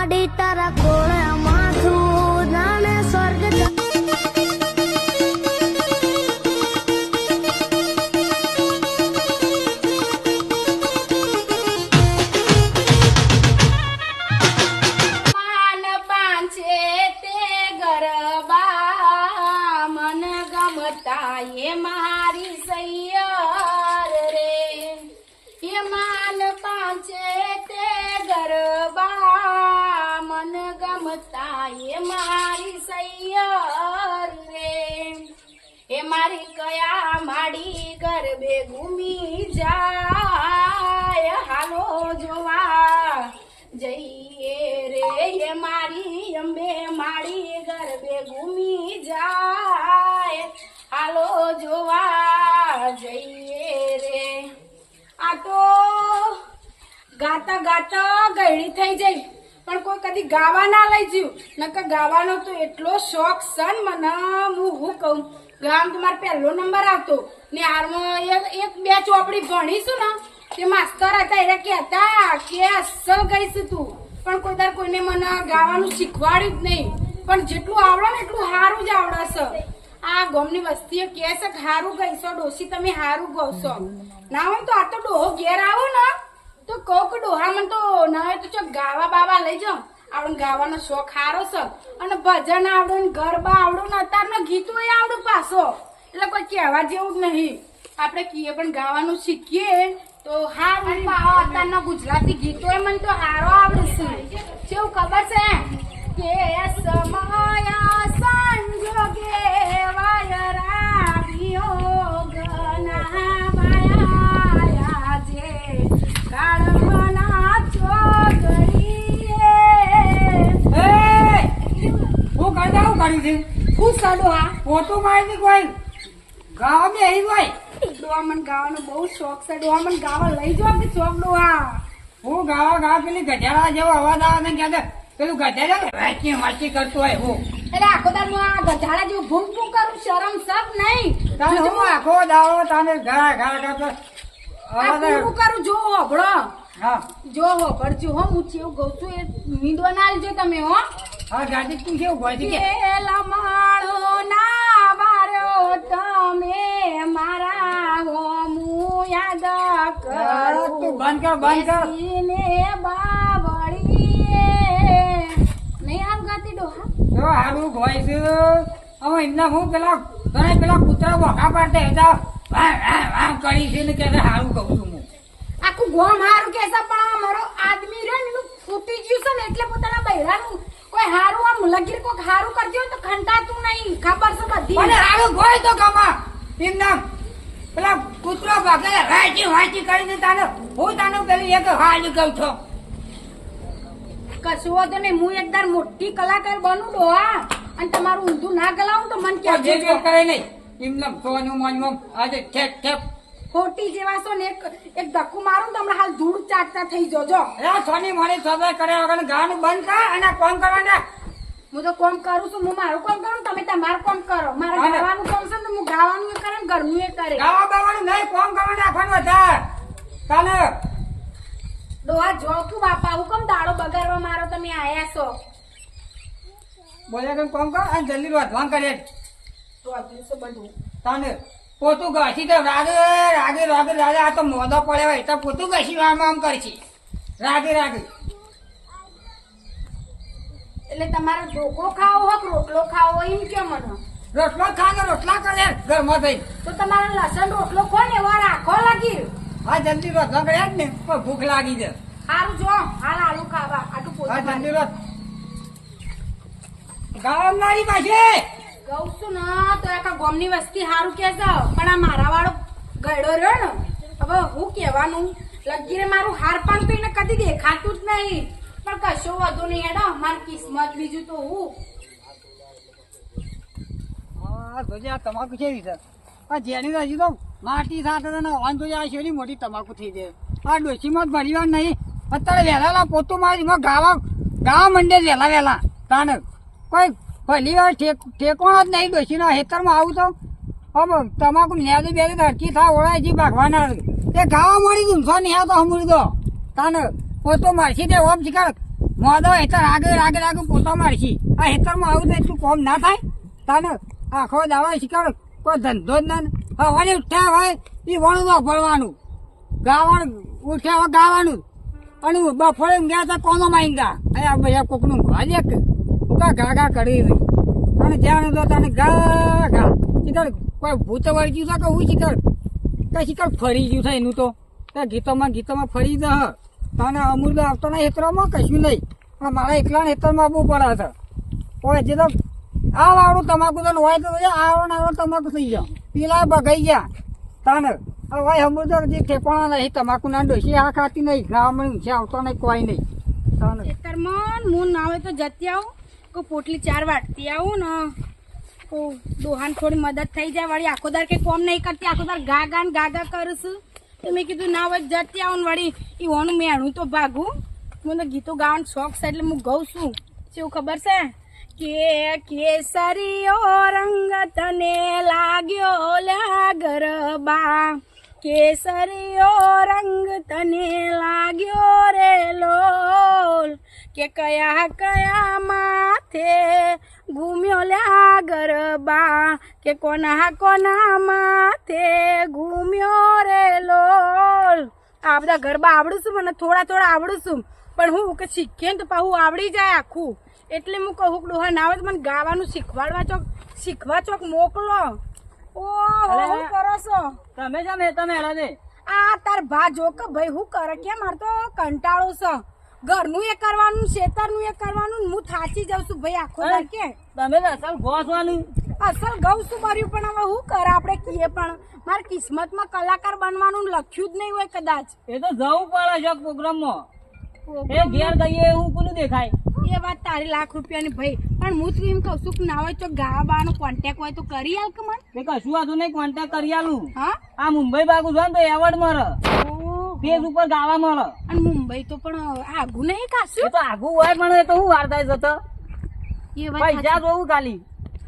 માડી તારા કોળે માથું જાણે સ્વર્ગ માન પાંચે તે ગરબા મન ગમતા એ મારી સૈયર રે એ માન પાંચે તે ગરબા મન ગમતા એ મારી સૈયર રે એ મારી કયા માડી ગરબે ઘૂમી જાય હાલો જોવા જઈએ રે એ મારી અંબે માડી ગરબે ઘૂમી જાય હાલો જોવા જઈએ રે આ તો ગાતા ગાતા ગયડી થઈ જઈ પણ કોઈ કદી ગાવા ના લઈ જ્યું નકર ગાવાનો તો એટલો શોખ સન મને હું કહું ગામ તો મારો પહેલો નંબર આવતો ને હારમાં એક બે ચોપડી ભણીશું ને તે માસ્તર હતા એને કહેતા કે અસલ ગઈશું તું પણ કોઈ દર કોઈને મને ગાવાનું શીખવાડ્યું જ નહીં પણ જેટલું આવડે ને એટલું સારું જ આવડે છે આ ગામની વસ્તીઓ કહે છે કે સારું ગઈશો ડોશી તમે સારું ગવશો ના હોય તો આ તો ડોહો ઘેર આવો ને તો કહું કે ડોહા મને તો ના હોય તો ચો ગાવા બાવા લઈ જાઓ આપણે ગાવાનો શોખ સારો છે અને ભજન આવડે ને ગરબા આવડે ને અત્યારના ગીતો આવડે પાછો એટલે કોઈ કહેવા જેવું જ નહીં આપણે કીએ પણ ગાવાનું શીખીએ તો હારું અત્યારના ગુજરાતી ગીતો મને તો સારો આવડે છે કેવું ખબર છે કે સમય સંજોગે વાયરા વિયોગ ના વાયા જે કાળમના ચોગડીએ હું કરતા હું કર્યું છે હું સડો આ પોતું મારી કોઈ ગાવા બે અહીં કોઈ ડોહા મને ગાવાનો બહુ શોખ છે ડોહા મને ગાવા લઈ જાઓ કે શોખ ડોહા હું ગાવા પેલી ગધેડા જેવો અવાજ આવે ને ક્યાં પેલું ગધેડા વાંચી વાંચી કરતો હોય હું એટલે આખો દાડો આ ગધાડા જેવું ભૂંગ ભૂંગ કરું શરમ સબ નહીં તાને હું આખો દાવો તાને ઘા ઘા કરતો આ પૂરું કરું જો હોભળો હા જો હોભળજો હો હું ચેવું ગઉં છું એ મીંડો ના લેજો તમે હો હા ગાડી તું કેવું હોય છે કે લમાણો ના વાર્યો તમે મારા હોમું યાદ કરું તું બંધ કર બેસીને બાવળીએ નહીં આમ ગાતી ડોહા જો હારું હોય છે હવે એમના હું પેલા ઘણા પેલા કૂતરા વખા પાડતા હતા આમ કરી છે ને કે હારું કહું છું હું આખું ગોમ હારું કે છે પણ આ મારો આદમી રે ને એનું ફૂટી ગયું છે ને એટલે પોતાના બૈરાનું કોઈ હારું આમ લગીર કોક હારું કરતી હોય તો ખંટાતું નહીં ખબર છે બધી મને હારું હોય તો કમા એમના પેલા કૂતરો ભાગે વાંચી વાંચી કરીને તાને હું તાને પેલી એક હાલ કહું છું કશું વાંધો નહીં હું એકદાર મોટી કલાકાર બનું ડોહા અને તમારું ઊંધું ના ગલાવું તો મને જે કહેજો જે કરે નહીં એમના સોનું મનમાં આજે ઠેક ઠેક ખોટી જેવા છો ને એક ધક્કું મારું તો હમણાં હાલ ધૂળ ચાટતા થઈ જોજો રા સોની મોની સવાય કર્યા વગર ગાવાનું બંધ કર અને કોમ કરવાના હું તો કોમ કરું છું હું મારું કોમ કરું તમે તમારું કોમ કરો મારે હા ને. ગાવાનું કોમ છે ને હું ગાવાનું એ કરે ને ઘરનું એ કરે ગાવા બાવાનું નહીં કોમ કરવા નાખવાનું વધાર તાને ડોહા જોકું બાપા હું કેમ દાડો બગાડવા મારો તમે આયા છો બોલ્યા કે કોમ કર અને જલ્દી વધવાન કરે તો આટલું છે બધું તાને પોતું ઘસી તો રાગે રાગે રાગે રાગે આ તો મોદો પડે હોય તો પોતું ઘસી આમ આમ કરશી રાગે રાગે એટલે તમારે ઢોકો ખાવો હોય કે રોટલો ખાવો હોય એમ કે મને રોટલો ખાને રોટલા કરે ઘરમાં થઈ તો તમારે લસણ રોટલો ખો ને એવા રાખો લાગી હા જલ્દી રોટલા કર્યા જ ને પણ ભૂખ લાગી છે સારું જો હાલ આલુ ખાવા આટલું હા પોતું જલ્દી રોટ ગામ મારી પાસે કહું છું ને તો એક ગોમની વસ્તી સારું કે છે પણ આ મારા વાળો ગયડો રહ્યો ને હવે હું કહેવાનું લગીરે મારું હાર પાન તો એને કદી દેખાતું જ નહીં પણ કશો વધુ નહીં એડો મારી કિસ્મત બીજું તો હું હા જોજે આ તમાકુ છે વિચાર આ જેની હજી તો માટી સાથે વાન જોજે આ શેરી મોટી તમાકુ થઈ જાય આ ડોશીમાં જ ભરી વાર નહીં અત્યારે વહેલા પોતું મારી ગાવા મંડે વહેલા વહેલા તાને કોઈ પહેલી વાર ઠેકોણ જ નહીં ડોશીના હેતરમાં આવું તો હવે તમાકુ ન્યાદે બે હરકી થાય ઓળાય જી ભાગવાના એ ગાવા મળી ઊંઘો નહીં આવતો હમું તો તાને પોતો મારસી દે ઓમ શીખાડ મોદો હેતર આગળ પોતા મારશી આ હેતરમાં આવું તો એટલું કોમ ના થાય તાને આખો દાવા શીખર કોઈ ધંધો જ ના હવારે ઉઠ્યા હોય એ વણું તો ભરવાનું ગાવાનું ઉઠ્યા હોય ગાવાનું અને બફોરે ગયા હતા કોનો માંગ્યા અહીંયા બધા કોકનું ભાજે કે ઘા કરી રહી અને ત્યાં તો તને ઘા શીખર કોઈ ભૂત વળી ગયું છે કે હું શીખર કઈ શીખર ફરી ગયું છે એનું તો ગીતોમાં ફરી જ તને અમૂલ આવતો નહીં હેતરમાં કશું નહીં મારા એકલા હેતરમાં બહુ પડે છે હોય જે તો આ વાળું તમાકુ તો હોય તો આવડો તમાકુ થઈ જાવ પેલા બગાઈ ગયા તને હવે અમૂલ તો જે ઠેકોણા નહીં તમાકુ ના ડોસી આ ખાતી નહીં ગામમાં ઊંચે આવતો નહીં કોઈ નહીં તને ખેતરમાં હું ના હોય તો જતી આવું કોઈ પોટલી 4 વાટતી આવું ને દોહાન થોડી મદદ થઈ જાય વળી આખો દાર કે કોમ નહીં કરતી આખો દાર ગાગા કરું છું તો મેં કીધું ના હોય જતી આવું ને વળી એ હોનું મેણું તો ભાગું મને ગીતો ગાવાનો શોખ છે એટલે હું ગાઉં છું શું ખબર છે કે કેસરીયો રંગ તને લાગ્યો લ્યા ગરબા કેસરીયો રંગ તને લાગ્યો રે લોલ કે કયા માથે ઘૂમ્યો લ્યા ગરબા કે કોના માથે ઘૂમ્યો રે લોલ આ બધા ગરબા આવડું છું મને થોડા આવડું છું પણ હું કે શીખે ને તો પાછું આવડી જાય આખું એટલે હું કહું કે ડોહા ના આવે તો મને ગાવાનું શીખવા ચોક મોકલો ઓ શું કરો છો તમે જ તમે હેરાને આ તાર ભા જો કે ભાઈ હું કરે કે મારે તો કંટાળો છે ઘરનું એ કરવાનું ખેતરનું એ કરવાનું હું થાચી જાઉં છું ભાઈ આખો દાર કે તમે અસલ ગોસવાનું અસલ ગૌ શું કર્યું પણ હવે શું કરે આપણે કીએ પણ મારા કિસ્મતમાં કલાકાર બનવાનું લખ્યું જ નહીં હોય કદાચ એ તો જવું પડે છે પ્રોગ્રામમાં એ ઘેર ગઈએ એવું કોનું દેખાય એ વાત તારી ₹1,00,000 ભાઈ પણ હું તું એમ કહું છું કે ના હોય તો ગાવા બાનો કોન્ટેક્ટ હોય તો કરી આલ કે મને કશું વાંધો નહીં કોન્ટેક્ટ કરી આલું હા આ મુંબઈ બાગુ છે ને તો એવોર્ડ મળે ફેસ ઉપર ગાવા મળે અને મુંબઈ તો પણ આગું નહીં કાશું એ તો આગું હોય પણ એ તો હું વાર્તા જતો એ વાત પૈસા જોવું ખાલી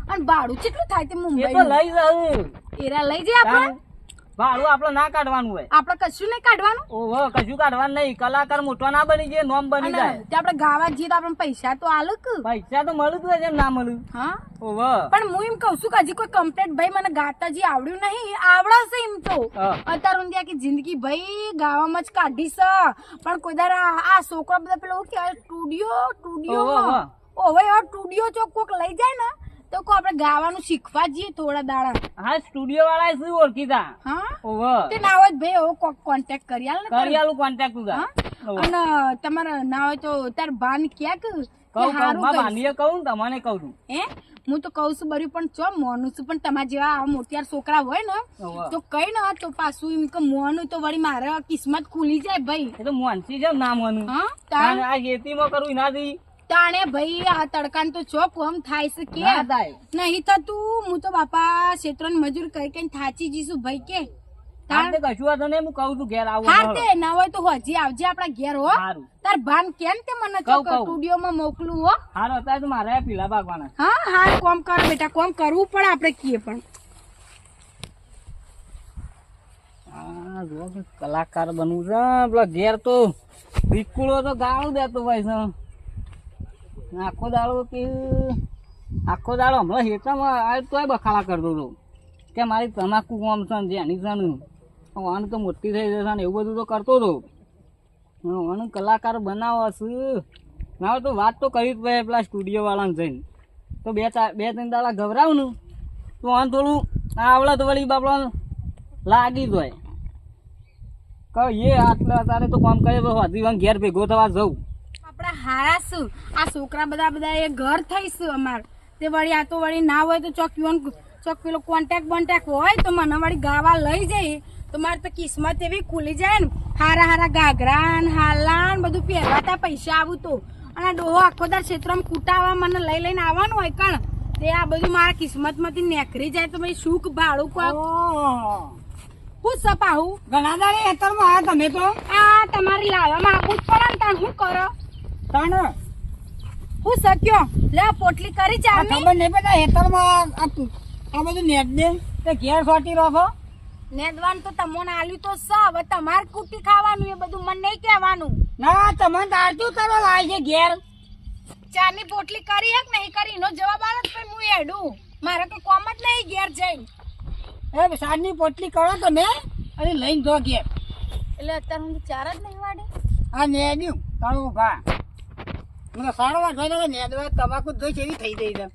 અને ભાડું કેટલું થાય તે એ મુંબઈ તો લઈ જવું એરા લઈ જાય આપણે ભાડું આપડે ના કાઢવાનું હોય આપણે કશું નહીં કાઢવાનું ઓહો કશું કાઢવાનું નહીં કલાકાર મોટો ના બની જાય નોમ બની જાય તે આપણે ગાવા જઈએ તો આપણે પૈસા તો આલો કે પૈસા તો મળું તું છે ના મળ્યું હા ઓહો પણ હું એમ કઉ છું કે હજી કોઈ કમ્પ્લેટ ભાઈ મને ગાતા જે આવડ્યું નહીં આવડશે એમ તો અત્યાર સુધી આખી જિંદગી ભાઈ ગાવામાં જ કાઢી છે પણ કોઈ દર આ છોકરા બધા પેલો શું કહેવાય સ્ટુડિયો ઓવે સ્ટુડિયો ચોક કોક લઈ જાય ને તો કો આપણે ગાવાનું શીખવા જઈએ થોડા દાડા હા સ્ટુડિયો વાળા શું ઓળખીતા હા ઓહો તે ના હોય ભાઈ એવો કોન્ટેક્ટ કરી આલ ને કરી આલું કોન્ટેક્ટ તું અને તમારે ના હોય તો તાર બાન ક્યાં કે કહું બાંધીએ કહું તમને કહું છું હે હું તો કહું છું બર્યું પણ ચો મોનું છું પણ તમારા જેવા મોટિયાર છોકરા હોય ને તો કઈ ના તો પાછું એમ કે મોનું તો વળી મારે કિસ્મત ખુલી જાય ભાઈ એ તો મોનસી છે ના મોનું હા આ ખેતીમાં કરું એનાથી તાણે ભાઈ આ તડકાન તો ચો કોમ થાય છે કે નહીં થતું હું તો બાપા ક્ષેત્રની મજૂર કઈ કઈ થાચી જઈશું ભાઈ કે કશું વાંધો નહીં હું કહું છું ઘેર આવું હા તે ના હોય તો હજી આવજે આપડા ઘેર હો તાર ભાન કેમ તે મને સ્ટુડિયો માં મોકલું હો હારો અત્યારે તો મારે પીલા ભાગવાના હા કોમ કર બેટા કોમ કરવું પડે આપડે કીએ પણ કલાકાર બનવું છે પેલા ઘેર તો વિકુળો તો ગાળું દેતો હોય છે આખો દાડો હમણાં હેતામાં તોય બખાડા કરતો હતો કે મારી તમાકુ કોમ છે જેની છે ને આને તો મોટી થઈ જશે ને એવું બધું તો કરતો હતો આને કલાકાર બનાવો છે ના તો વાત તો કરી જ ભાઈ પેલા સ્ટુડિયો વાળાને જઈને તો બે ત્રણ દાડા ગભરાવું ને તો આને થોડું આવડે તો વળી બાપડા લાગી જ હોય કહીએ આટલા તારે તો કામ કરે તો હજી ઘેર ભેગો થવા જવું આપડા હારા શું આ છોકરા બધા એ ઘર થઈશું અમાર તે વળી આ તો વળી ના હોય તો ચોક પેલો કોન્ટેક્ટ હોય તો મને વળી ગાવા લઈ જઈએ તો મારે તો કિસ્મત એવી ખુલી જાય ને હારા ગાઘરા ને હાલા ને બધું પહેરવાતા પૈસા આવું તો અને ડોહો આખો દાર ક્ષેત્રમાં કૂટાવા મને લઈને આવવાનું હોય કણ તે આ બધું મારા કિસ્મત માંથી નેકરી જાય તો ભાઈ સુખ ભાડું હું સપાહું ઘણા દાડે હેતરમાં આવ્યા તમે તો આ તમારી લાવવામાં આવું જ પડે ને તાણ શું કરો તાણ હું શક્યો લે પોટલી કરી ચાલ ખબર નહીં બધા હેતરમાં આ બધું નેટ દે તે ઘેર સોટી રહો છો નેદવાન તો તમને આલ્યું તો સ હવે તમારે કુટી ખાવાનું એ બધું મને નહીં કહેવાનું. ના તમને તારતું કરવા લાવે છે ઘેર. ચાની પોટલી કરી હક નહીં કરી એનો જવાબ આવે તો પછી હું હેડું. મારે તો કોમ જ નહીં ઘેર જઈને. એ સાંજની પોટલી કરો તમે અને લઈને જો ઘેર. એટલે અત્યારે હું ચાર જ નહીં વાડે. આ નેડ્યું તારું ભા મને સારો વાત હોય ને નેદવા તમાકુ જોઈ એવી થઈ ગઈ છે.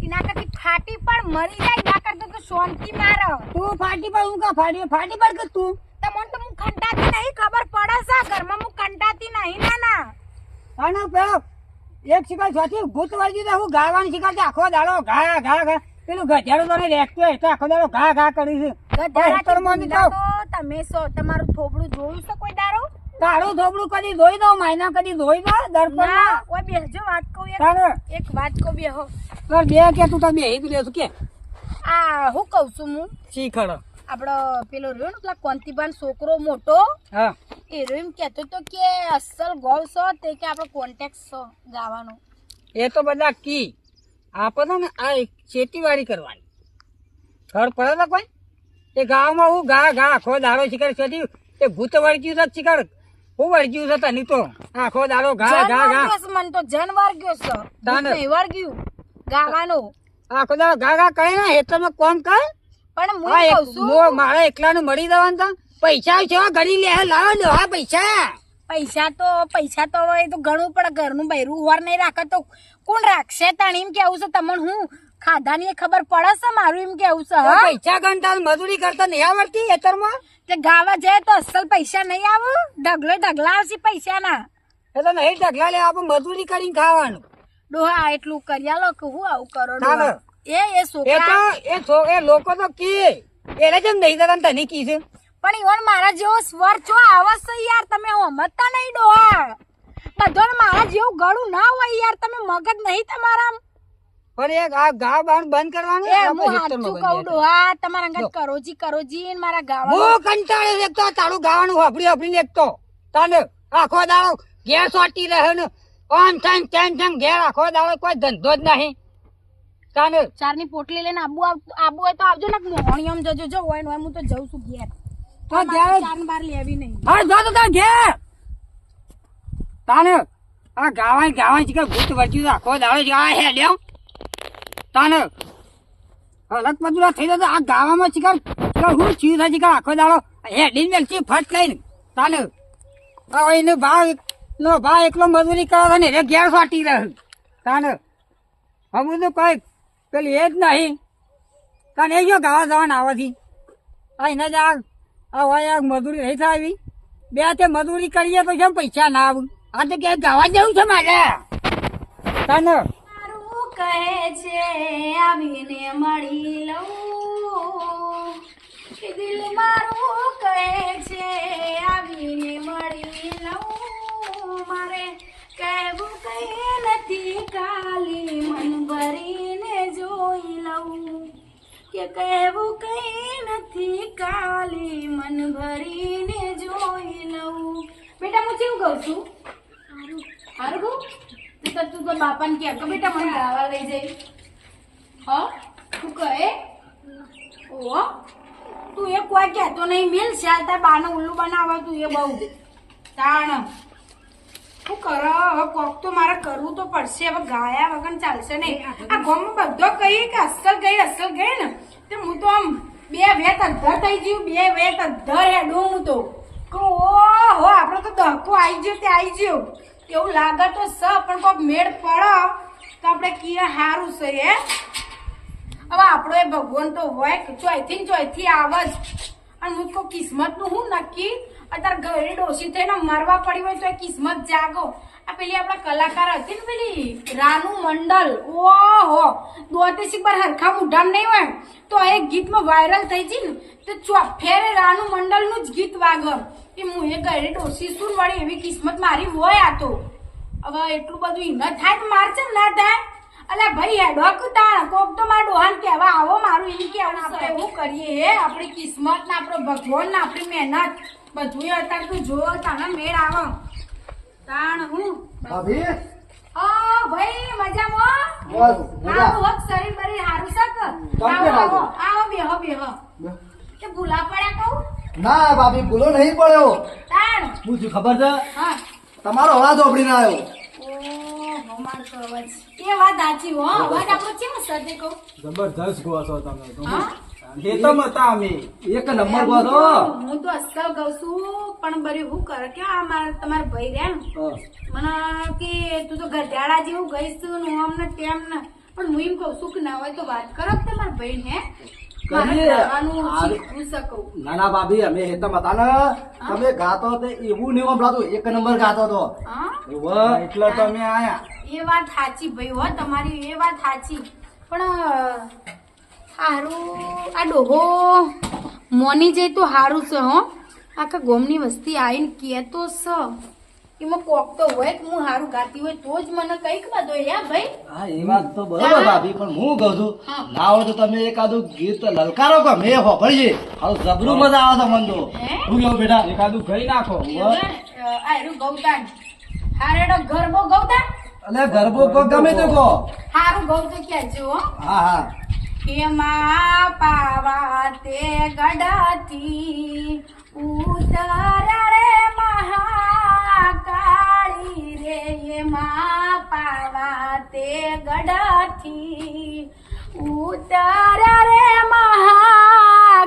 એના કરતી ફાટી પણ મરી જાય ના કરતો તો શાંતિ મારો. તું ફાટી પર હું કા ફાટી પર કે તું તમને તો હું કંટાતી નહીં ખબર પડે છે ઘરમાં હું કંટાતી નહીં ના. આનો પેલો એક શિકાર છોથી ભૂત વાળી દીધા હું ગાવાની શિકાર છે આખો દાડો ઘા ઘા ઘા પેલું ગધેડું તને રેખતો હોય તો આખો દાડો ઘા ઘા કરી છે. તમે સો તમારું થોબડું જોયું છે કોઈ દારો? તારું થોબડું કદી ધોઈ દો માયના કદી ધોઈ દો દર્પણ કોઈ બેહજો વાત કહું એક વાત કહું બેહો બે કે તું તમે બેહી ગયો કે આ હું કઉ છું હું શીખડ આપડો પેલો રહ્યો ને પેલા કોંતીબાન છોકરો મોટો હા એ એમ કેતો તો કે અસલ ગૌ છો તે કે આપણો કોન્ટેક્ટ છો ગાવાનો. એ તો બધા કી આપણે ને આ ખેતીવાડી કરવાની ઘર પડે ને કોઈ એ ગામમાં હું ઘા ઘા આખો દાડો શિકાર છોથી એ ભૂત વળગ્યું છે શિકાર હું વળગ્યું છે તને તો આખો દાડો ઘા ઘા ઘા મને તો જનવાર ગયો છો વાર ગયું ગાવાનો આખો દાડો ઘા ઘા કરે ને હેતરમાં કોમ કર પણ હું કહું છું મારે એકલાનું મળી દેવાનું તા પૈસા છે ઘડી લે લાવો દો હા પૈસા તો હવે તો ઘણું પડે ઘરનું બૈરું હોર નહીં રાખે તો કોણ રાખશે તાણ એમ કેવું છે તમને હું ખાધાની ખબર પડે છે મારું એમ કેવું છે પૈસા ગણતા મજૂરી કરતા નહીં આવડતી ખેતરમાં તે ગાવા જાય તો અસલ પૈસા નહીં આવે ઢગલા આવશે પૈસા ના એ તો નહીં ઢગલા લે આપણે મજૂરી કરીને ખાવાનું ડોહા એટલું કર્યા લો કે હું આવું કરો એ છોકરા એ લોકો તો કી એને જેમ નહીં જતા તને કી છે પણ ઈવન મારા જેવો સ્વર છો આવે છે યાર તમે સમજતા નહીં ડોહા બધો મારા જેવું ગળું ના હોય યાર તમે મગજ નહીં તમારા પણ એક આ ગાવ બાણ બંધ કરવાનું એ હું હાચું કહું ડોહા તમારા અંગત કરોજી મારા ગાવા હું કંટાળે એકતો તારું ગાવાનું વાપરી એકતો તને આખો દાડો ઘેર સોટી રહ્યો ને ઓમ ટાઈમ તેમ ઘેર આખો દાડો કોઈ ધંધો જ નહીં તને ચારની પોટલી લઈને આબુ હોય તો આવજો ને મોહણીયમ જજો જો હોય ને હું તો જઉં છું ઘેર તો ઘેર ચાર બાર લેવી નહીં હા જો તો તાર ઘેર તાને આ ગાવા છે કે ભૂત વર્જી આખો દાડો જ આ હે લ્યો તાને અલગ બધું થઈ જતો આ ગાવામાં શિકાર હું ચીજ થાય શિકાર આખો દાડો હેડીને મેલથી ફટ લઈને તાને એનો ભાવ એકલો મજૂરી કરે ને એ ઘેર ફાટી રહે તાને હમું તો કઈ પેલી એ જ નહીં તાને એ જો ગાવા જવાના આવવાથી આ એના જ આ મજૂરી નહીં થાય બે તે મજૂરી કરીએ તો કેમ પૈસા ના આવું આ તો ક્યાંય ગાવા જવું છે મારે તાને કહે છે આવીને મળી લઉં દિલ મારું કહે છે આવીને મળી લઉં મારે કહેવું કઈ નથી ખાલી મન ભરીને જોઈ લઉં કે કહેવું કઈ નથી ખાલી મન ભરીને જોઈ લઉં. બેટા હું કેવું કહું છું સારું કહું તું તો બાપાને કે બેટા મને ગાવા લઈ જઈ તું કહે ઓ તું એ કોઈ કહેતો નહીં મિલ શાલ તાર બાને ઉલ્લુ બનાવે તું એ બહુ તાણ શું કરો હવે કોક તો મારે કરવું તો પડશે હવે ગાયા વગર ચાલશે નહીં આ ગામમાં બધો કહીએ કે અસલ ગઈ ને તે હું તો આમ બે વેત અધર થઈ ગયું બે વેત અધર હેડું હું તો ઓહો આપડે તો દહકો આવી ગયો તે આવી ગયો એવું લાગે તો સ પણ કોઈક મેળ પડો તો આપણે કીએ સારું છે હે હવે આપણો એ ભગવાન તો હોય ચોયથી આવે જ અને હું કોઈ કિસ્મતનું હું નક્કી અત્યારે ઘરે ડોસી થઈને મરવા પડી હોય તો એ કિસ્મત જાગો આ પેલી આપણા કલાકાર હતી ને પેલી રાનુ મંડલ ઓહો દોતેસી પર હરખા મુઢામ નહીં હોય તો એ ગીતમાં વાયરલ થઈ ગઈ ને તો ચોફેરે રાનુ મંડલનું જ ગીત વાગે કે હું એ ઘરે ડોસી શું વળી એવી કિસ્મત મારી હોય આ તો હવે એટલું બધું હિંમત થાય તો માર છે ના થાય અલ્યા ભાઈ હેડોક તાણ કોક તો મારા ડોહાન કહેવા આવો મારું એમ કેવું આપણે એવું કરીએ હે આપણી કિસ્મત ને આપણો ભગવાન ને આપણી મહેનત બધું અત્યારે તું જો તાણે મેળ આવો તાણ હું ભાભી ભાઈ મજામાં આવો શરીર બરી હારું સક આવો બેહો કે ભૂલા પડ્યા કહું ના ભાભી ભૂલો નહીં પડ્યો. તાણ શું થયું ખબર છે? હા તમારો અવાજ ઓપડીને આવ્યો. ઓહો મારો તો અવાજ એ વાત સાચી હો અવાજ આપણો કેવો સજે કહું જબરદસ્ત ગો છો તમે તો. હા હેતમ હતા અમે. એક નંબર કહો છો. હું તો અસલ કહું છું પણ બરી હું કરે કે આ મારા તમારા ભાઈ રહ્યા ને મને કે તું તો ગધેડા જેવું ગઈશ ને આમ ને તેમ ને પણ હું એમ કહું છું કે ના હોય તો વાત કરો કે તમારા ભાઈ ને મારે કરીએ. ગાવાનું શીખવું શકું ના ના ભાભી અમે હેતમ હતા ને તમે ગાતો તો એવું નહીં સંભળાતું. એક નંબર ગાતો તો. હા ઉવ્વ. એટલે તમે આયા. એ વાત સાચી ભાઈ હો તમારી એ વાત સાચી પણ હારું આ ડોહો મોની જાય તો હારું છે હો આખા ગોમની વસ્તી આવીને કહેતો છે એમાં કોક તો હોય કે હું હારું ગાતી હોય તો જ મને કઈક બધો યા ભાઈ હા એ વાત તો બરોબર ભાભી પણ હું કહું છું ના હોય તો તમે એકાદું ગીત લલકારો કે મેં હોભળીએ. હવે જબરું મજા આવે છે મન તો. હે? શું કહું બેટા? એકાદું ગઈ નાખો. આ એનું ગૌતાન હારેડો ગરબો ગૌતાન અલે ગરબો કો ગમે તે કહો. હારું ગૌ તો કહેજો હો હા હા એમાં પાવા તે ગડાથી ઉતાર રે મહાકાળી રે એમાં પાવા તે ગડાથી ઉતાર રે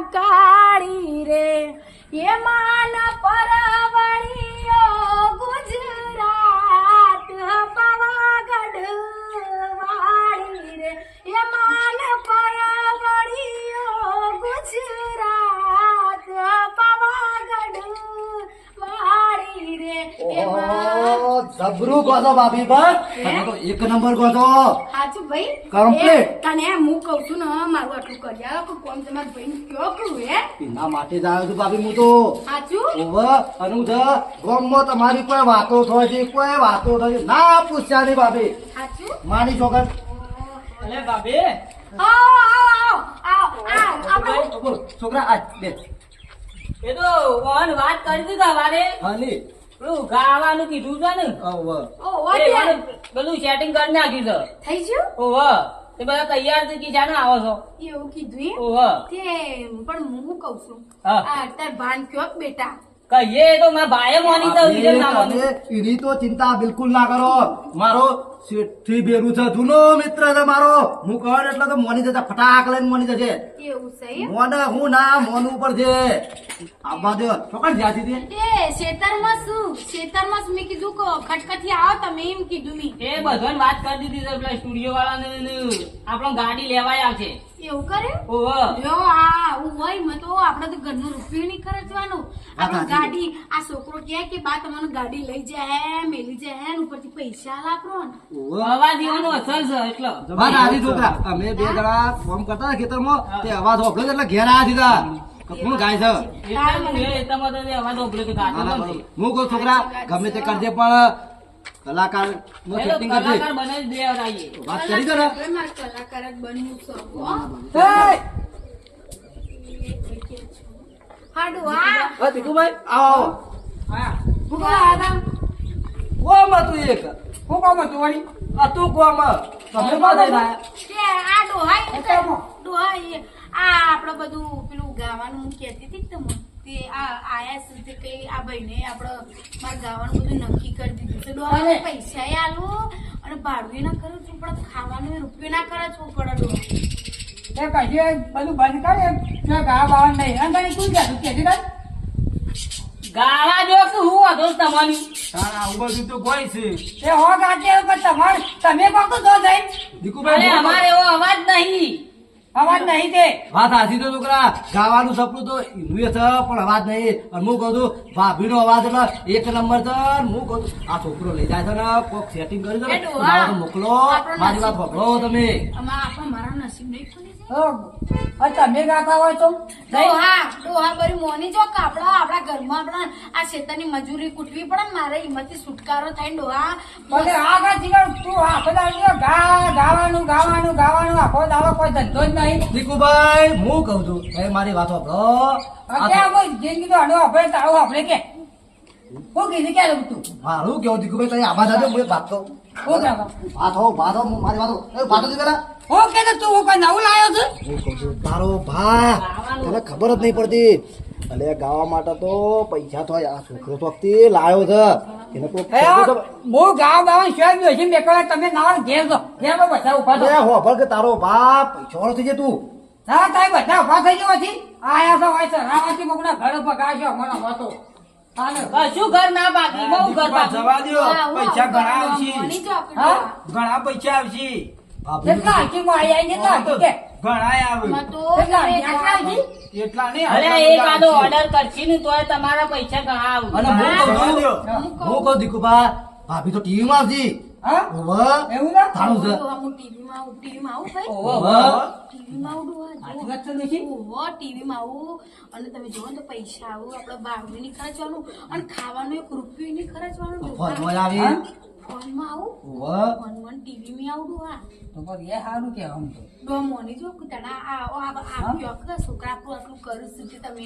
મહાકાળી રે એમાં પરવળીઓ ગુજરાત પાવાગઢ વાળી રે એમાં પરવળીઓ ગુજરાત પાવાગઢ વાળી રે એમાં ઓહો, જબરું કહો છો ભાભી બસ. તમે તો એક નંબર કહો છો. સાચું ભાઈ Complete. એ તને હું કઉ છું ને મારું આટલું કર્યા કે કોમ તમારા ભાઈ કયો કહું હે એના માટે જ આવ્યો છું ભાભી હું તો. સાચું ઓવે, અનુજ ગામમાં તમારી કોઈ વાતો થાય છે કોઈ વાતો થાય છે. ના પૂછ્યા નહીં ભાભી. સાચું માની છોકર અલે બાબે. આવો આપણે બોલ, છોકરા આ બે એ તો વહન વાત કરી હતી સવારે હાલી પેલું ગાવાનું કીધું છે ને ઓવે. ઓ એ વાતે વહન બધું સેટિંગ કરી નાખ્યું છે થઈ ગયું ઓહ તે બધા તૈયાર છે કે જાને આવો છો એવું કીધું એમ? ઓહ તે પણ હું કઉ છું હા. આ તાર ભાન કયો બેટા કહીએ તો મારા ભાઈએ મોની તો વિજય ના મોની તમે એની તો ચિંતા બિલકુલ ના કરો. મારો શેઠથી ભેરું છે, જૂનો મિત્ર છે મારો. હું કહું એટલે તો મોની જતા ફટાક લઈને મોની જશે. એવું છે એમ? મોને હું ના મોનું ઉપર છે. આબા દે છોકરા જ્યાંથી દે. એ શેતરમાં શું મેં કીધું કે ખટખટી આવો તમે એમ કીધું મી એ બધાને વાત કરી દીધી છે પેલા સ્ટુડિયો વાળાને ને આપણો ગાડી લેવાય આવશે એવું કરે ઓહ જો આ હું હોય મેં તો આપણે તો ઘરનું રૂપિયો નહીં ખર્ચવાનું આપણે ગાડી આ છોકરો કે બા તમને ગાડી લઈ જાય મેલી જાય ને ઉપરથી પૈસા લાપરો ને અવાજ એવાનો અસર છે એટલે વાત આવી છોકરા. અમે બે જણા ફોન કરતા હતા ખેતરમાં તે અવાજ ઓફળ્યો એટલે ઘેર આવ્યા દીધા. કોણ ગાય છે? એટલામાં તો અવાજ ઓપડ્યો તો ગાતો ના, ના, નથી. બરોબર. હું કહું છોકરા ગમે તે કરજે પણ કલાકાર નું એ તો સેટિંગ કરજે. કલાકાર બને જ દેવરાઈએ. વાત કરી દો ને. હવે મારે કલાકાર જ બનવું છે હો. હાડું આ દીકુભાઈ આવો હું કહું આદમ કોમાં તું એક હું કહું છું વળી આ તું કોમાં તમે કોણ લઈને આયા? કે આ ડોહાઈ ને અત્યારમાં. ડોહાઈ આ આપણે બધું પેલું ગાવાનું હું કહેતી હતી કે તમને તે આ આયા છે તે કઈ આ ભાઈને આપણે મારે ગાવાનું બધું નક્કી કરી દીધું છે ડોહાને પૈસા આલો અને ભાડું ના કરું છું પણ ખાવાનું રૂપિયો ના કરે છું પડે ડોહા તે કહીએ બધું બંધ કરે કે ગા બાવા નહીં અને તને શું કહેતું કહેતી તાર ગાવા જો કે હું વાંધો છે તમારી તારા આવું બધું તો કોઈ છે. તે હો ગાતે પણ તમારે તમે કોણ તો જો જઈ અરે દીકુભાઈ અમારે એવો અવાજ નહીં અવાજ નહીં તે વાત હાથી તો છોકરા ગાવાનું સપનું તો એનું છે પણ અવાજ નહીં. અને હું કહું છું ભાભીનો અવાજ એટલે એક નંબર છે. અને હું કહું છું આ છોકરો લઈ જાય છે ને કોક સેટિંગ કરી દો ને એ ડોહા, મારા તો મોકલો. આપણો મારી વાત નસીબ. સાંભળો તમે. આમાં આપણે મારા નસીબ નહીં ખુલી જાય તમે ગાતા હોય તો જઈ ડોહા બરી મોની જો કે આપણા ઘરમાં આપણા આ શેતાની મજૂરી કૂટવી પડે ને મારે હિંમતથી છુટકારો થાય ને ડોહા પછી આગળ જીગર તું આખો દાડો ગાવાનું આખો દાડો કોઈ ધંધો જ નહીં દીકુભાઈ હું કહું છું એ મારી વાત સાંભળો. આ અત્યારે કોઈ જિંદગી તો હડો આપણે તારો આપણે કે હું કીધું ક્યારે તું મારું કેવું દીકુભાઈ તમે આભાર દાદો હું એક વાત કહું હું કહેતો? ભાતો મારી વાતો ભાતો જ પેલા હું કે તું હું કઈ નવું લાવ્યો છે હું કહું છું તારો ભા તને ખબર જ નહીં પડતી અલે ગાવા માટે તો પૈસા તો આ છોકરો તો વખતે લાયો છે એને કોઈ હે, હું ગાવ બાવા શેર બી હશે મેકવા તમે ના ઘેર તો ઘેર માં બધા ઉભા તો હોભળ કે તારો બાપ પૈસા વાળો થઈ જાય તું ના તાઈ બધા ઉભા થઈ ગયો હતી આયા તો હોય છે રાવાથી કોકના ઘર પગાશો મને હતો હાલે કશું ઘર ના બાકી બહુ ઘર બાકી જવા દ્યો પૈસા ઘણા આવશે મોની ચોકડી હા? ઘણા પૈસા આવશે કેટલા આખી માં આયા કેટલા આખી કે ઘણા આવે માં તો કેટલા તમે કેટલા આખી એટલા નહીં અરે આટલા એક બધા આદો આવશે. ઓર્ડર કરશી ને તોય તમારા પૈસા ઘણા આવું અને હું કહું જવા છું દ્યો. હું કહું દીકુભા ભાભી તો ટીવી માં આવતી હા ઓવે એવું ના તારું છે હું ટીવીમાં આવું ભાઈ ઓહો ટીવીમાં આવું આટલી વાત તો નથી ઓહો ટીવીમાં આવું અને તમે જોવો ને તો પૈસા આવું આપણે બારનું નહીં ખર્ચવાનું અને ખાવાનું 1 રૂપિયો નહીં ખર્ચવાનું ફોનમાં આવી હા? ફોનમાં આવું ઓવે ફોનમાં ટીવીમાં આવું હા તો પછી એ સારું કહેવાનું તો ડોમોની જો તણા આ છોકરા આપણું આટલું કરું છું કે તમે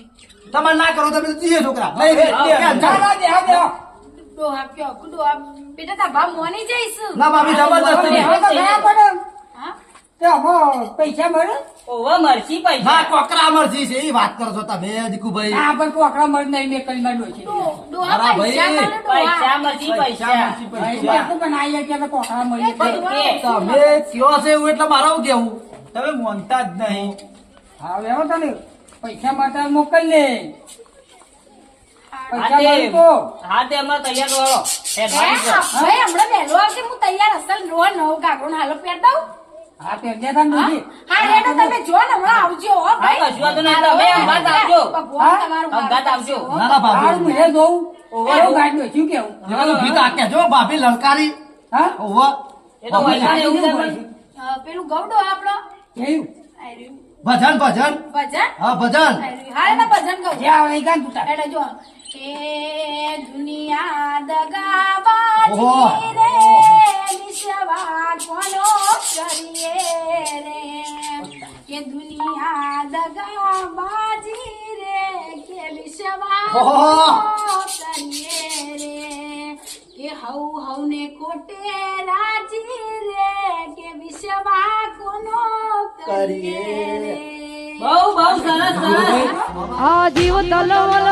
તમે ના કરો તમે જીએ છોકરા નહીં, નહીં, ચાલો, બેહો, બેહો. ડોહા કયો ડોહા બેટા તા ભાવ મોની જઈશું ના ભાભી જબરદસ્ત બેહો તો ખરા પડે. હા તો આમાં પૈસા મળે ઓહો મરસી ના પૈસા કોકરા મરજી છે એ વાત કરો છો તમે દીકુભાઈ આ પણ કોકડા મળે નહીં મેં કરી માં ડોશી ડોહા અરે પૈસા ભાઈ, મળે ડોહા પૈસા મરસી પૈસા કોકડા મળી બધું કે. તમે કયો છે એવું એટલે મારે શું કેવું તમે મોનતા જ નહીં હા વેવો તને પૈસા માટે મોકલ લે હા પૈસા તે મળી તો હા તે હમણાં તૈયાર કરો ભાઈ હમણાં વહેલો આવશે હું તૈયાર અસલ નો નવ કાગડો હાલો પહેર દઉં હા તે દે તને ડોશી. હા રેડો તમે જો ને હમણાં આવજો હો ભાઈ હા, કશું વાંધો નહીં, તમે અંગાત આવજો. ભગવાન તમારું અંગાત આવજો. હો. ના ના હારું ભાભી મુજે જોઉં ઓવે, એવું ઓવે. ગાડી શું કેવું જેવાનું ગીત આ કહેજો ભાભી લલકારી હા ઓવે એ તો વૈશાળ એવું છે પણ. પેલું ગવડો આપણો કેવું આયરું. ભજન ભજન ભજન હા ભજન આયરું. હા એના ભજન ગવડો જે આવે એ ગાન તું તાર. એટલે જો એ દુનિયા ઓહો. દગાબાજી રે વિશ્વાસ કોનો કરીએ રે કે દુનિયા દગાબાજી રે કે વિશ્વાસ ઓહો. કોનો કરીએ રે કે હઉ હઉ ને કોટે રાજી રે કે વિશ્વાસ કોનો કરીએ રે બહુ બહુ સરસ સરસ આ જીવ તલવલ